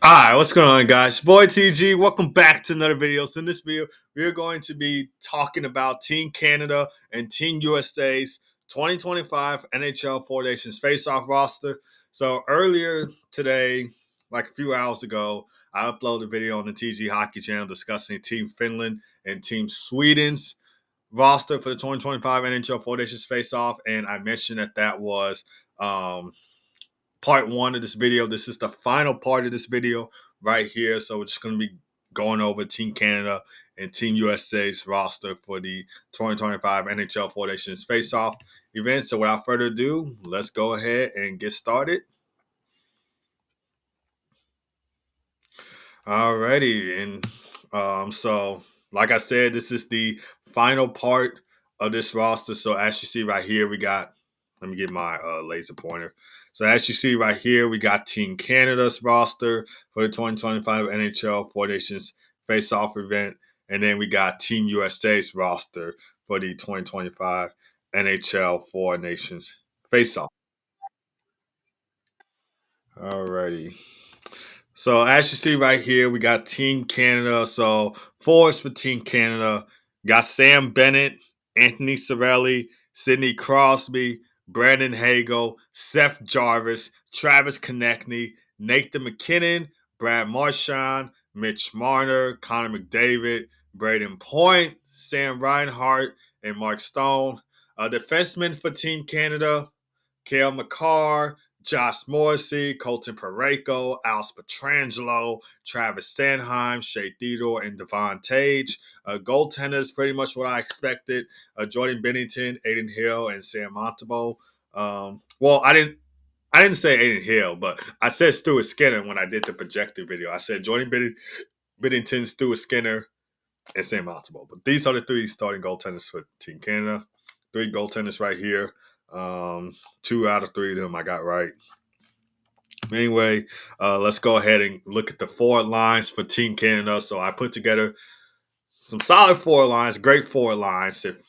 Hi, what's going on, guys? Boy TG, welcome back to another video. So in this video, we're going to be talking about Team Canada and Team USA's 2025 NHL Four Nations Faceoff roster. So earlier today, like a few hours ago, I uploaded a video on the TG Hockey channel discussing Team Finland and Team Sweden's roster for the 2025 NHL Four Nations Faceoff, and I mentioned that was part one of this video. This is the final part of this video right here. So we're just going to be going over Team Canada and Team USA's roster for the 2025 NHL Four Nations Face-Off event. So without further ado, let's go ahead and get started. Alrighty, and so like I said, this is the final part of this roster. So as you see right here, we got. Let me get my laser pointer. So as you see right here, we got Team Canada's roster for the 2025 NHL Four Nations Face-Off event, and then we got Team USA's roster for the 2025 NHL Four Nations Face-Off. Alrighty. So as you see right here, we got Team Canada. So forwards for Team Canada, got Sam Bennett, Anthony Cirelli, Sidney Crosby, Brandon Hagel, Seth Jarvis, Travis Konechny, Nathan McKinnon, Brad Marchand, Mitch Marner, Connor McDavid, Braden Point, Sam Reinhart, and Mark Stone. Defensemen for Team Canada, Cale Makar, Josh Morrissey, Colton Parayko, Alex Petrangelo, Travis Sanheim, Shea Theodore, and Devon Tage. Goaltenders, pretty much what I expected. Jordan Bennington, Aiden Hill, and Sam Montembeault. Well, I didn't say Aiden Hill, but I said Stuart Skinner when I did the projected video. I said Jordan Bennington, Stuart Skinner, and Sam Montembeault. But these are the three starting goaltenders for Team Canada. Three goaltenders right here. 2 out of 3 of them I got right. Anyway, let's go ahead and look at the forward lines for Team Canada. So I put together some solid forward lines, great forward lines, if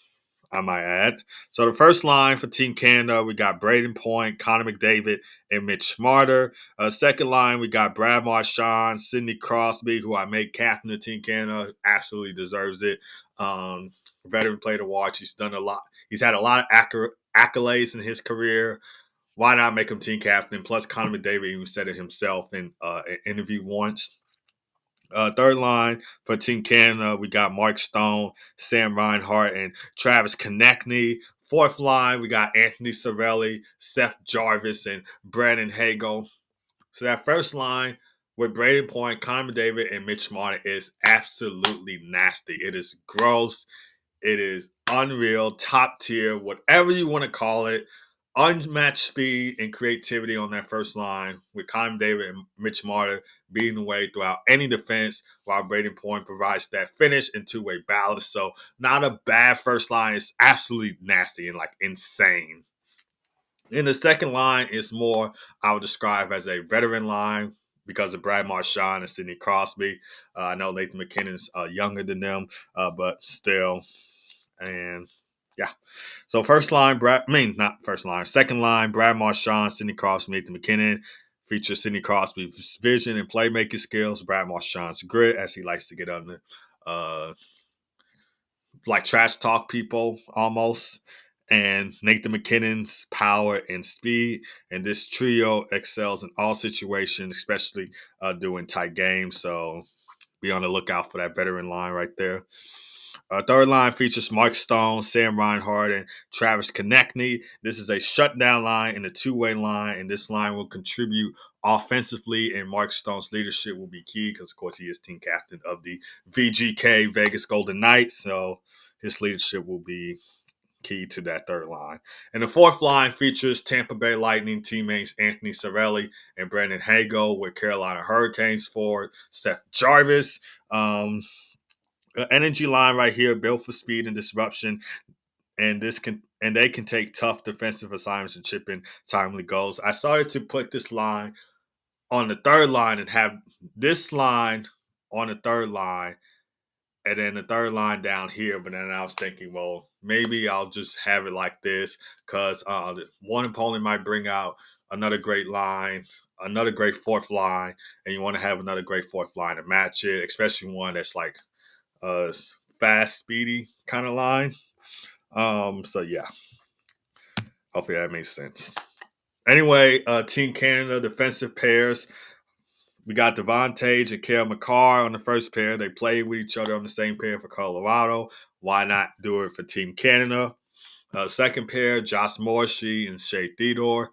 I might add. So the first line for Team Canada, we got Braden Point, Connor McDavid, and Mitch Marner. Second line, we got Brad Marchand, Sidney Crosby, who I made captain of Team Canada, absolutely deserves it. Veteran player to watch. He's done a lot. He's had a lot of accolades in his career. Why not make him team captain? Plus, Connor McDavid even said it himself in an interview once. Third line for Team Canada, we got Mark Stone, Sam Reinhart, and Travis Konechny. Fourth line, we got Anthony Cirelli, Seth Jarvis, and Brandon Hagel. So that first line with Braden Point, Connor McDavid, and Mitch Marner is absolutely nasty. It is gross. It is unreal, top tier, whatever you want to call it. Unmatched speed and creativity on that first line with Connor McDavid and Mitch Marner beating the way throughout any defense, while Braden Point provides that finish and two-way balance. So not a bad first line. It's absolutely nasty and like insane. In the second line is more I would describe as a veteran line because of Brad Marchand and Sidney Crosby. I know Nathan McKinnon's younger than them, but still. And yeah. So first line, not first line. Second line, Brad Marchand, Sidney Crosby, Nathan McKinnon. Features Sidney Crosby's vision and playmaking skills, Brad Marchand's grit, as he likes to get under, like trash talk people almost, and Nathan McKinnon's power and speed. And this trio excels in all situations, especially during tight games. So be on the lookout for that veteran line right there. Third line features Mark Stone, Sam Reinhart, and Travis Konechny. This is a shutdown line and a two-way line, and this line will contribute offensively, and Mark Stone's leadership will be key because, of course, he is team captain of the VGK Vegas Golden Knights, so his leadership will be key to that third line. And the fourth line features Tampa Bay Lightning teammates Anthony Cirelli and Brandon Hagel, with Carolina Hurricanes forward Seth Jarvis. Energy line right here, built for speed and disruption, and they can take tough defensive assignments and chip in timely goals. I started to put this line on the third line and have this line on the third line, and then the third line down here. But then I was thinking, well, maybe I'll just have it like this because one opponent might bring out another great line, another great fourth line, and you want to have another great fourth line to match it, especially one that's like a fast, speedy kind of line. So yeah, hopefully that makes sense. Anyway, Team Canada defensive pairs. We got Devontae and Kale McCarr on the first pair. They played with each other on the same pair for Colorado. Why not do it for Team Canada? Second pair, Josh Morrissey and Shea Theodore.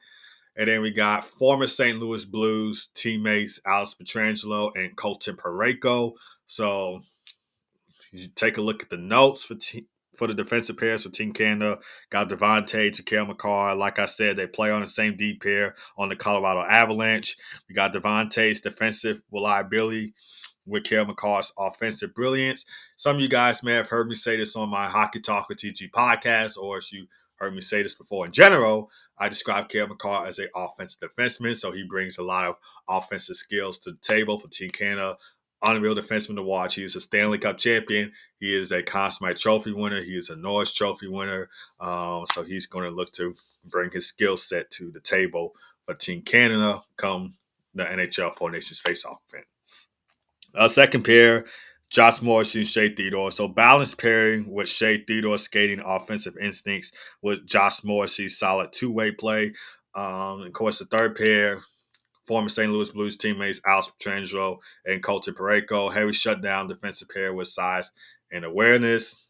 And then we got former St. Louis Blues teammates Alex Pietrangelo and Colton Parayko. So you take a look at the notes for the defensive pairs for Team Canada. Got Devontae, Kale McCarr. Like I said, they play on the same D pair on the Colorado Avalanche. We got Devontae's defensive reliability with Kale McCarr's offensive brilliance. Some of you guys may have heard me say this on my Hockey Talk with TG podcast, or if you heard me say this before in general, I describe Kale McCarr as an offensive defenseman, so he brings a lot of offensive skills to the table for Team Canada. Unreal defenseman to watch. He is a Stanley Cup champion. He is a Conn Smythe Trophy winner. He is a Norris Trophy winner. So he's going to look to bring his skill set to the table for Team Canada come the NHL Four Nations Faceoff event. Second pair, Josh Morrissey and Shea Theodore. So balanced pairing with Shea Theodore skating offensive instincts with Josh Morrissey's solid two-way play. Of course, the third pair, former St. Louis Blues teammates Alex Pietrangelo and Colton Parayko. Heavy shutdown defensive pair with size and awareness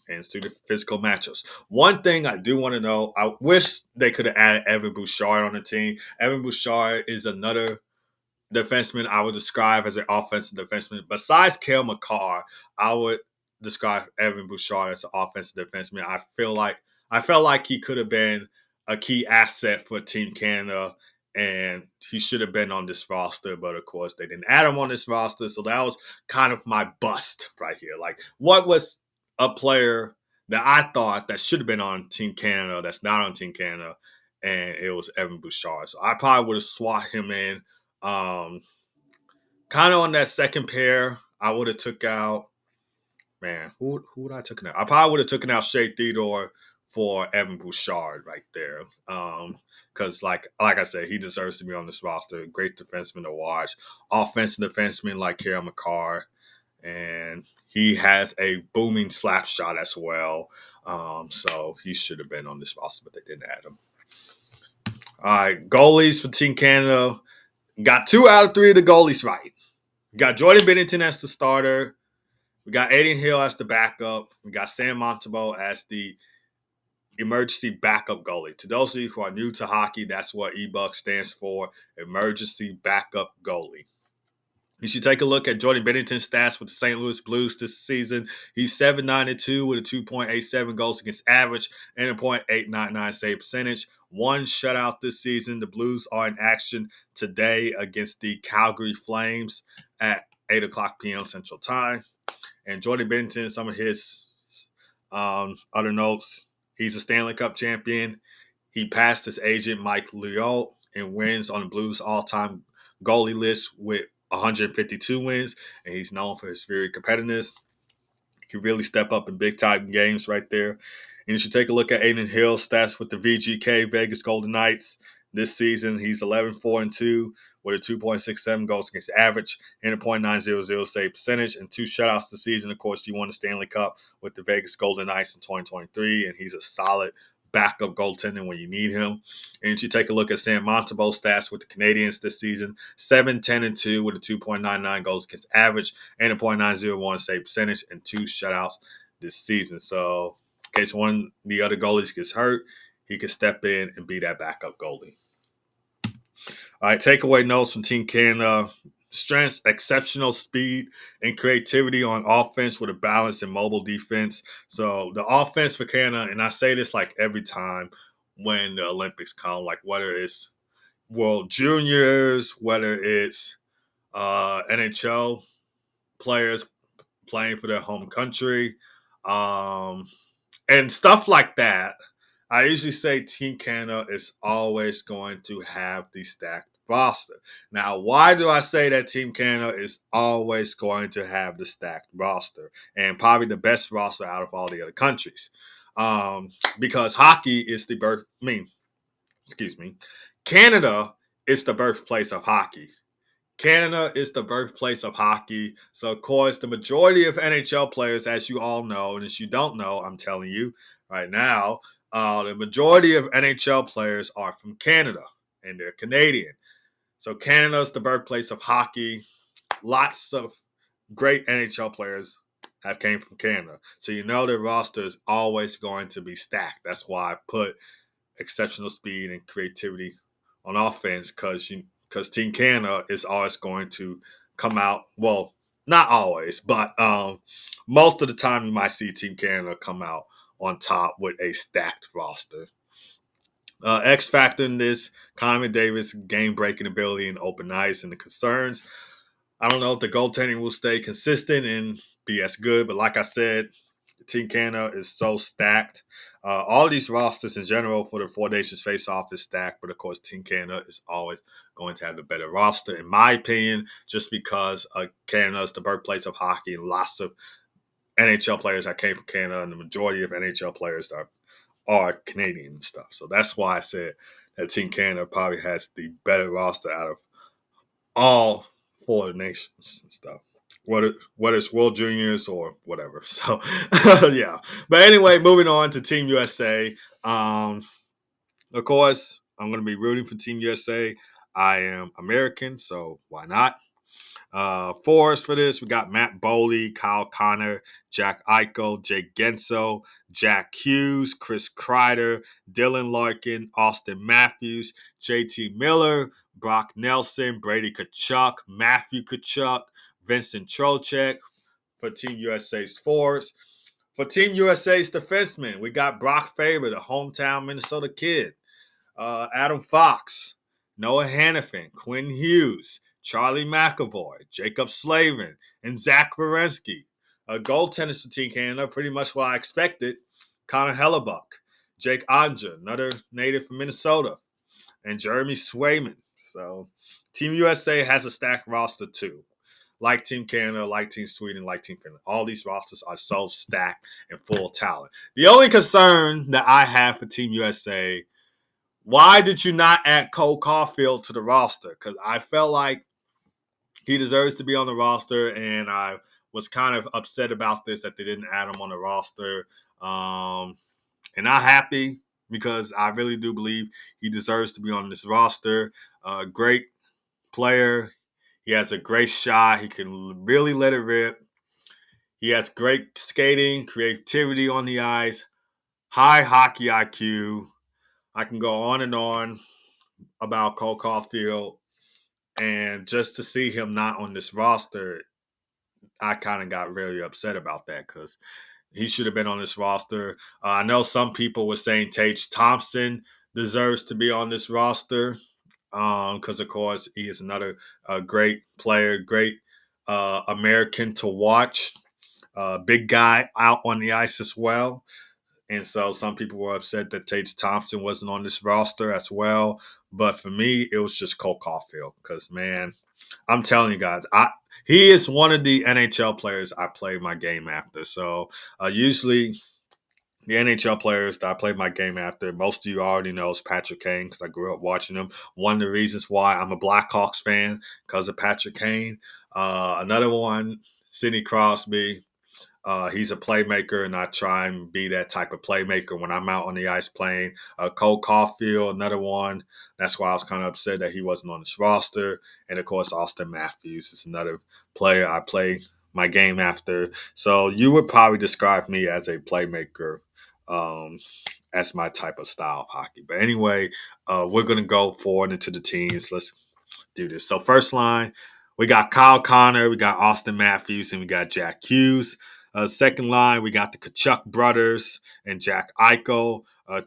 and suited physical matchups. One thing I do want to know, I wish they could have added Evan Bouchard on the team. Evan Bouchard is another defenseman I would describe as an offensive defenseman. Besides Kale McCarr, I would describe Evan Bouchard as an offensive defenseman. I felt like he could have been a key asset for Team Canada, and he should have been on this roster, but of course they didn't add him on this roster, so that was kind of my bust right here. Like, what was a player that I thought that should have been on Team Canada that's not on Team Canada, and it was Evan Bouchard. So I probably would have swat him in. Kind of on that second pair, I would have took out, man, who would I taken out? I probably would have taken out Shea Theodore for Evan Bouchard right there. Because like I said, he deserves to be on this roster. Great defenseman to watch. Offensive defenseman like Kale McCarr. And he has a booming slap shot as well. So he should have been on this roster, but they didn't add him. All right, goalies for Team Canada. Got 2 out of 3 of the goalies right. We got Jordan Binnington as the starter. We got Aiden Hill as the backup. We got Sam Montembeault as the emergency backup goalie. To those of you who are new to hockey, that's what EBUC stands for, emergency backup goalie. You should take a look at Jordan Binnington's stats with the St. Louis Blues this season. He's 7.92 with a 2.87 goals against average and a .899 save percentage. 1 shutout this season. The Blues are in action today against the Calgary Flames at 8 o'clock p.m. Central Time. And Jordan Binnington, some of his other notes, he's a Stanley Cup champion. He passed his agent, Mike Liot, and wins on the Blues all-time goalie list with 152 wins, and he's known for his very competitiveness. He can really step up in big-time games right there. And you should take a look at Aiden Hill's stats with the VGK Vegas Golden Knights this season. He's 11-4-2 with a 2.67 goals against average and a .900 save percentage and 2 shutouts this season. Of course, he won the Stanley Cup with the Vegas Golden Knights in 2023, and he's a solid backup goaltender when you need him. And you take a look at Sam Montembeault's stats with the Canadiens this season, 7-10-2 with a 2.99 goals against average and a .901 save percentage and 2 shutouts this season. So in case one of the other goalies gets hurt, he can step in and be that backup goalie. All right, takeaway notes from Team Canada. Strengths, exceptional speed and creativity on offense with a balanced and mobile defense. So the offense for Canada, and I say this like every time when the Olympics come, like whether it's World Juniors, whether it's NHL players playing for their home country, and stuff like that. I usually say Team Canada is always going to have the stacked roster. Now, why do I say that Team Canada is always going to have the stacked roster and probably the best roster out of all the other countries? Because hockey is the birth. Canada is the birthplace of hockey. Canada is the birthplace of hockey. So, of course, the majority of NHL players, as you all know, and as you don't know, I'm telling you right now, the majority of NHL players are from Canada and they're Canadian. So, Canada is the birthplace of hockey. Lots of great NHL players have came from Canada. So, you know their roster is always going to be stacked. That's why I put exceptional speed and creativity on offense because Team Canada is always going to come out. Well, not always, but most of the time you might see Team Canada come out on top with a stacked roster. X factor in this, Connor McDavid's game breaking ability and open ice and the concerns. I don't know if the goaltending will stay consistent and be as good, but like I said, Team Canada is so stacked. All these rosters in general for the Four Nations Faceoff is stacked, but of course, Team Canada is always going to have the better roster, in my opinion, just because Canada is the birthplace of hockey and lots of NHL players that came from Canada, and the majority of NHL players are Canadian and stuff. So that's why I said that Team Canada probably has the better roster out of all four nations and stuff. Whether it's World Juniors or whatever. So yeah. But anyway, moving on to Team USA. Of course, I'm gonna be rooting for Team USA. I am American, so why not? For us for this, we got Matt Boley, Kyle Connor, Jack Eichel, Jake Genso, Jack Hughes, Chris Kreider, Dylan Larkin, Austin Matthews, JT Miller, Brock Nelson, Brady Kachuk, Matthew Kachuk, Vincent Trocek for Team USA's forwards. For Team USA's defensemen, we got Brock Faber, the hometown Minnesota kid, Adam Fox, Noah Hannafin, Quinn Hughes, Charlie McAvoy, Jacob Slavin, and Zach Werenski. Goaltenders for Team Canada, pretty much what I expected. Connor Hellebuck, Jake Anja, another native from Minnesota, and Jeremy Swayman. So Team USA has a stacked roster too. Like Team Canada, like Team Sweden, like Team Finland. All these rosters are so stacked and full of talent. The only concern that I have for Team USA, why did you not add Cole Caulfield to the roster? Because I felt like he deserves to be on the roster, and I was kind of upset about this that they didn't add him on the roster. And not happy because I really do believe he deserves to be on this roster. Great player. He has a great shot. He can really let it rip. He has great skating, creativity on the ice, high hockey IQ. I can go on and on about Cole Caulfield. And just to see him not on this roster, I kind of got really upset about that because he should have been on this roster. I know some people were saying Tage Thompson deserves to be on this roster because, of course, he is another great player, great American to watch. Big guy out on the ice as well. And so some people were upset that Tage Thompson wasn't on this roster as well. But for me, it was just Cole Caulfield because, man, I'm telling you guys, he is one of the NHL players I play my game after. So usually the NHL players that I play my game after, most of you already know is Patrick Kane because I grew up watching him. One of the reasons why I'm a Blackhawks fan because of Patrick Kane. Another one, Sidney Crosby. He's a playmaker, and I try and be that type of playmaker when I'm out on the ice playing. Cole Caulfield, another one. That's why I was kind of upset that he wasn't on this roster. And, of course, Austin Matthews is another player I play my game after. So you would probably describe me as a playmaker, as my type of style of hockey. But anyway, we're going to go forward into the teams. Let's do this. So first line, we got Kyle Connor, we got Austin Matthews, and we got Jack Hughes. Second line, we got the Kachuk brothers and Jack Eichel.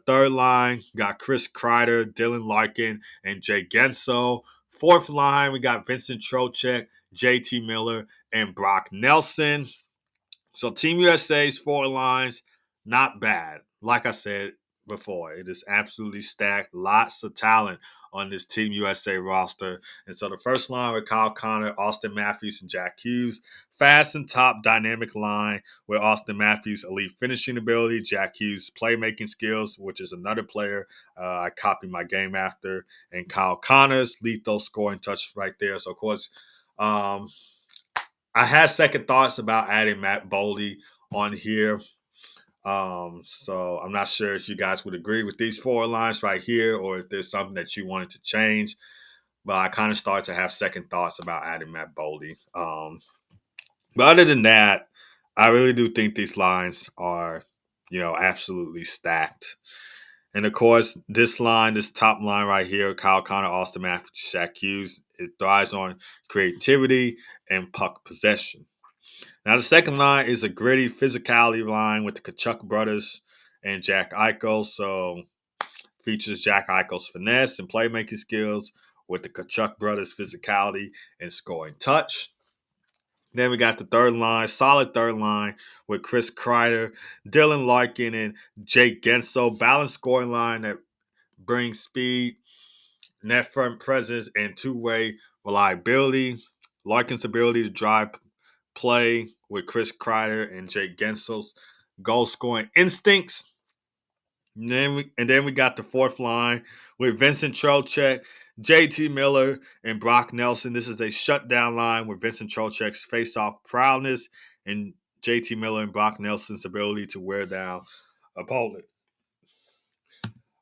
Third line, got Chris Kreider, Dylan Larkin, and Jay Genso. Fourth line, we got Vincent Trocek, JT Miller, and Brock Nelson. So Team USA's four lines, not bad. Like I said, before. It is absolutely stacked. Lots of talent on this Team USA roster. And so the first line with Kyle Connor, Austin Matthews, and Jack Hughes. Fast and top dynamic line with Austin Matthews' elite finishing ability, Jack Hughes' playmaking skills, which is another player I copied my game after, and Kyle Connor's lethal scoring touch right there. So, of course, um, I had second thoughts about adding Matt Boldy on here. So I'm not sure if you guys would agree with these four lines right here or if there's something that you wanted to change. But I kind of started to have second thoughts about adding Matt Boldy. But other than that, I really do think these lines are, absolutely stacked. And of course, this line, this top line right here, Kyle Connor, Austin Matthews, Shaq Hughes, it thrives on creativity and puck possession. Now, the second line is a gritty physicality line with the Kachuk brothers and Jack Eichel. So, features Jack Eichel's finesse and playmaking skills with the Kachuk brothers' physicality and scoring touch. Then we got the third line, solid third line with Chris Kreider, Dylan Larkin, and Jake Gensel. Balanced scoring line that brings speed, net front presence, and two-way reliability. Larkin's ability to drive play with Chris Kreider and Jake Gensel's goal scoring instincts. And then we got the fourth line with Vincent Trocheck, JT Miller, and Brock Nelson. This is a shutdown line with Vincent Trocheck's face-off prowess and JT Miller and Brock Nelson's ability to wear down opponent.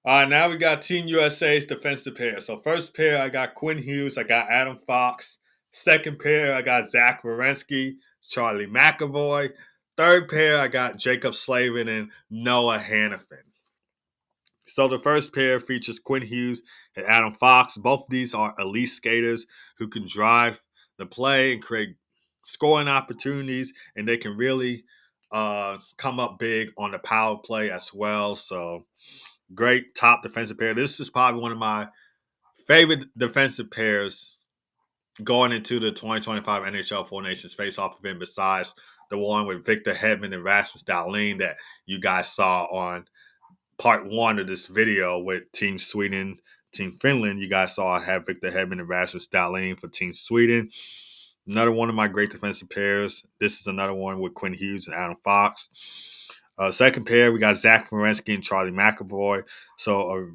All right, now we got Team USA's defensive pair. So first pair, I got Quinn Hughes. I got Adam Fox. Second pair, I got Zach Werenski, Charlie McAvoy. Third pair, I got Jacob Slavin and Noah Hannafin. So the first pair features Quinn Hughes and Adam Fox. Both of these are elite skaters who can drive the play and create scoring opportunities, and they can really come up big on the power play as well. So great top defensive pair. This is probably one of my favorite defensive pairs going into the 2025 NHL Four Nations Faceoff event besides the one with Victor Hedman and Rasmus Dahlin that you guys saw on part one of this video with Team Sweden, Team Finland. You guys saw I have Victor Hedman and Rasmus Dahlin for Team Sweden. Another one of my great defensive pairs. This is another one with Quinn Hughes and Adam Fox. Second pair, we got Zach Werenski and Charlie McAvoy. So a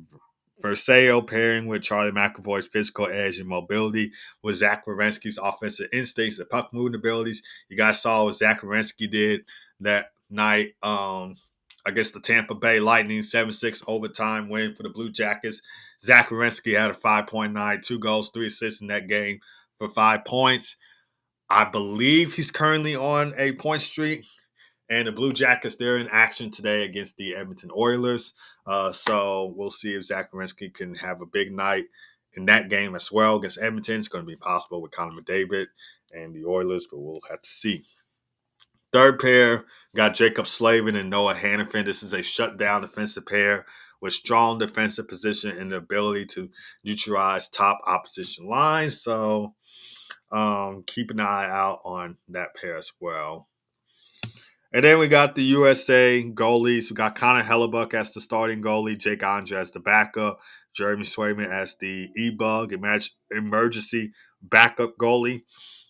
Versailles pairing with Charlie McAvoy's physical edge and mobility with Zach Werenski's offensive instincts and puck moving abilities. You guys saw what Zach Werenski did that night against the Tampa Bay Lightning, 7-6 overtime win for the Blue Jackets. Zach Werenski had a 5.9, 2 goals, 3 assists in that game for 5 points. I believe he's currently on a point streak. And the Blue Jackets, they're in action today against the Edmonton Oilers. So we'll see if Zach Werenski can have a big night in that game as well against Edmonton. It's going to be possible with Connor McDavid and the Oilers, but we'll have to see. Third pair, got Jacob Slavin and Noah Hannafin. This is a shutdown defensive pair with strong defensive position and the ability to neutralize top opposition lines. So keep an eye out on that pair as well. And then we got the USA goalies. We got Connor Hellebuck as the starting goalie, Jake Andre as the backup, Jeremy Swayman as the e-bug, emergency backup goalie.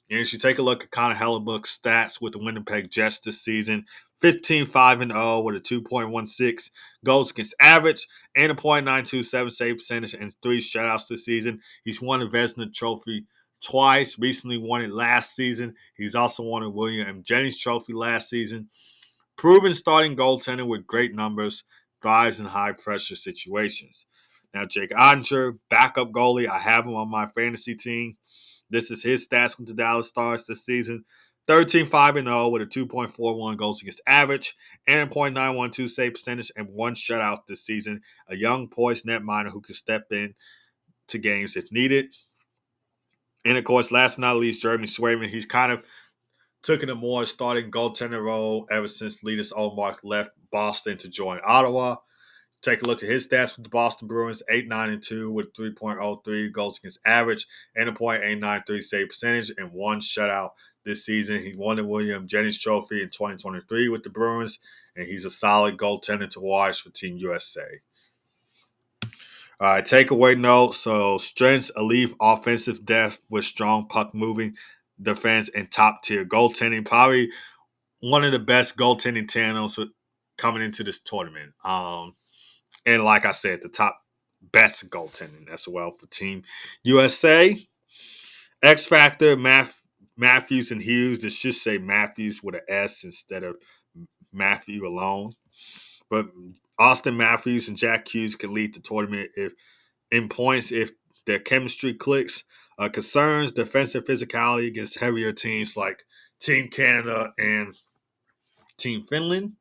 And if you take a look at Connor Hellebuck's stats with the Winnipeg Jets this season, 15-5-0 with a 2.16 goals against average and a .927 save percentage and 3 shutouts this season. He's won the Vezina Trophy twice. Recently won it last season. He's also won a William M. Jennings Trophy last season. Proven starting goaltender with great numbers, thrives in high-pressure situations. Now, Jake Andre, backup goalie. I have him on my fantasy team. This is his stats with the Dallas Stars this season. 13-5-0 with a 2.41 goals against average and a .912 save percentage and 1 shutout this season. A young poised netminder who can step in to games if needed. And, of course, last but not least, Jeremy Swayman. He's kind of taken a more starting goaltender role ever since Linus Ullmark left Boston to join Ottawa. Take a look at his stats with the Boston Bruins, 8-9-2 with 3.03 goals against average and a .893 save percentage and 1 shutout this season. He won the William Jennings Trophy in 2023 with the Bruins, and he's a solid goaltender to watch for Team USA. All right, takeaway note. So, strengths, elite offensive depth with strong puck moving defense and top tier goaltending. Probably one of the best goaltending tandems coming into this tournament. And like I said, the top best goaltending as well for Team USA. X Factor, Matthews and Hughes. This should say Matthews with an S instead of Matthew alone. But Austin Matthews and Jack Hughes can lead the tournament if in points if their chemistry clicks. Concerns defensive physicality against heavier teams like Team Canada and Team Finland.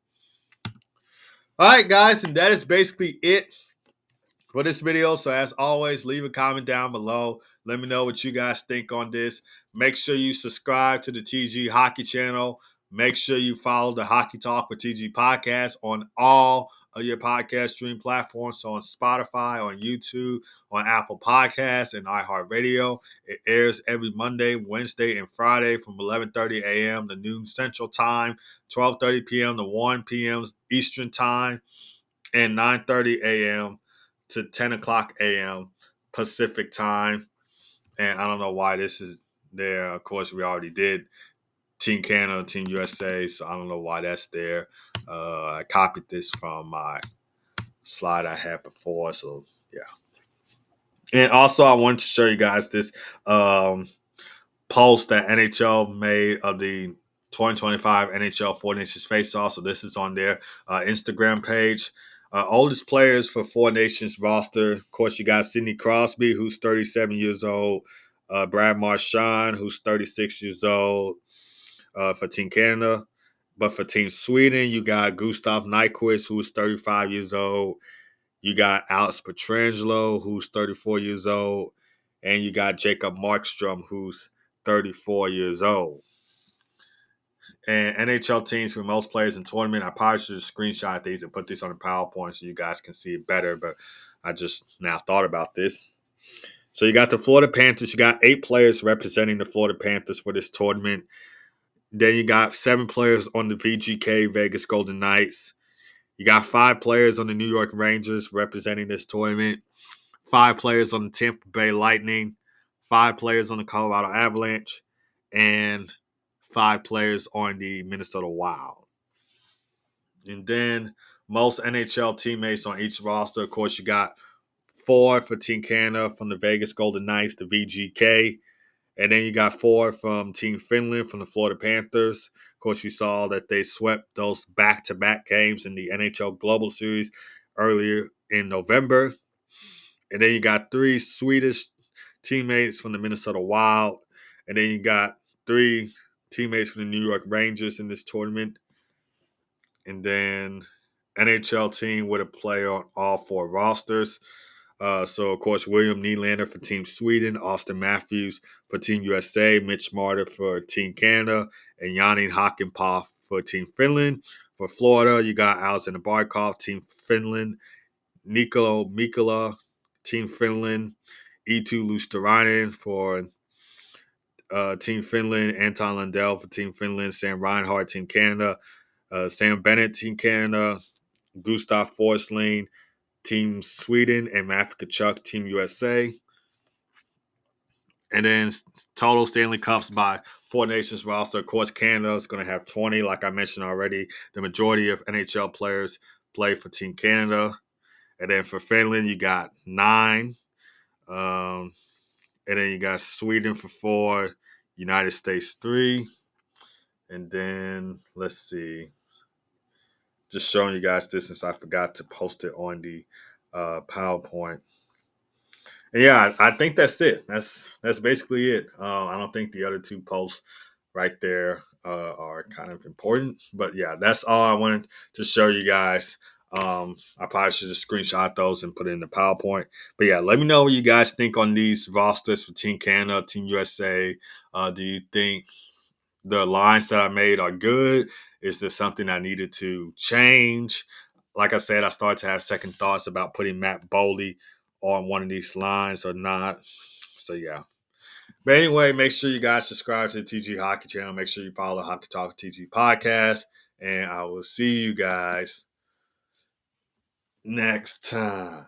All right, guys, and that is basically it for this video. So as always, leave a comment down below. Let me know what you guys think on this. Make sure you subscribe to the TG Hockey channel. Make sure you follow the Hockey Talk with TG podcast on all of your podcast stream platforms. So on Spotify, on YouTube, on Apple Podcasts, and iHeartRadio. It airs every Monday, Wednesday, and Friday from 11:30 a.m. to noon Central Time, 12:30 p.m. to 1 p.m. Eastern Time, and 9:30 a.m. to 10 o'clock a.m. Pacific Time. And I don't know why this is there. Of course, we already did Team Canada, Team USA, so I don't know why that's there. I copied this from my slide I had before, so yeah. And also, I wanted to show you guys this post that NHL made of the 2025 NHL Four Nations Faceoff. So this is on their Instagram page. Oldest players for Four Nations roster. Of course, you got Sidney Crosby, who's 37 years old. Brad Marchand, who's 36 years old for Team Canada. But for Team Sweden, you got Gustav Nyquist, who's 35 years old. You got Alex Pietrangelo, who's 34 years old. And you got Jacob Markstrom, who's 34 years old. And NHL teams for most players in tournament, I probably should screenshot these and put this on the PowerPoint so you guys can see it better, but I just now thought about this. So you got the Florida Panthers. You got 8 players representing the Florida Panthers for this tournament. Then you got 7 players on the VGK Vegas Golden Knights. You got 5 players on the New York Rangers representing this tournament. 5 players on the Tampa Bay Lightning. 5 players on the Colorado Avalanche. And 5 players on the Minnesota Wild. And then most NHL teammates on each roster. Of course, you got 4 for Team Canada from the Vegas Golden Knights, the VGK. And then you got 4 from Team Finland from the Florida Panthers. Of course, we saw that they swept those back-to-back games in the NHL Global Series earlier in November. And then you got 3 Swedish teammates from the Minnesota Wild. And then you got 3 teammates from the New York Rangers in this tournament. And then NHL team with a player on all 4 rosters. So, of course, William Nylander for Team Sweden, Austin Matthews for Team USA, Mitch Marner for Team Canada, and Jani Hakanpää for Team Finland. For Florida, you got Alexander Barkov, Team Finland, Nikola Mikkola, Team Finland, Eetu Luosterainen for Team Finland, Anton Lundell for Team Finland, Sam Reinhart, Team Canada, Sam Bennett, Team Canada, Gustav Forsling, Team Sweden, and Matthew Tkachuk, Team USA. And then total Stanley Cups by Four Nations roster. Of course, Canada is going to have 20, like I mentioned already. The majority of NHL players play for Team Canada. And then for Finland, you got 9. And then you got Sweden for 4, United States 3. And then, let's see. Just showing you guys this since I forgot to post it on the PowerPoint. And yeah, I think that's it. That's basically it. I don't think the other 2 posts right there are kind of important. But yeah, that's all I wanted to show you guys. I probably should just screenshot those and put it in the PowerPoint. But yeah, let me know what you guys think on these rosters for Team Canada, Team USA. Do you think the lines that I made are good? Is there something I needed to change? Like I said, I started to have second thoughts about putting Matt Boldy on one of these lines or not. So yeah. But anyway, make sure you guys subscribe to the TG Hockey channel. Make sure you follow the Hockey Talk TG podcast. And I will see you guys next time.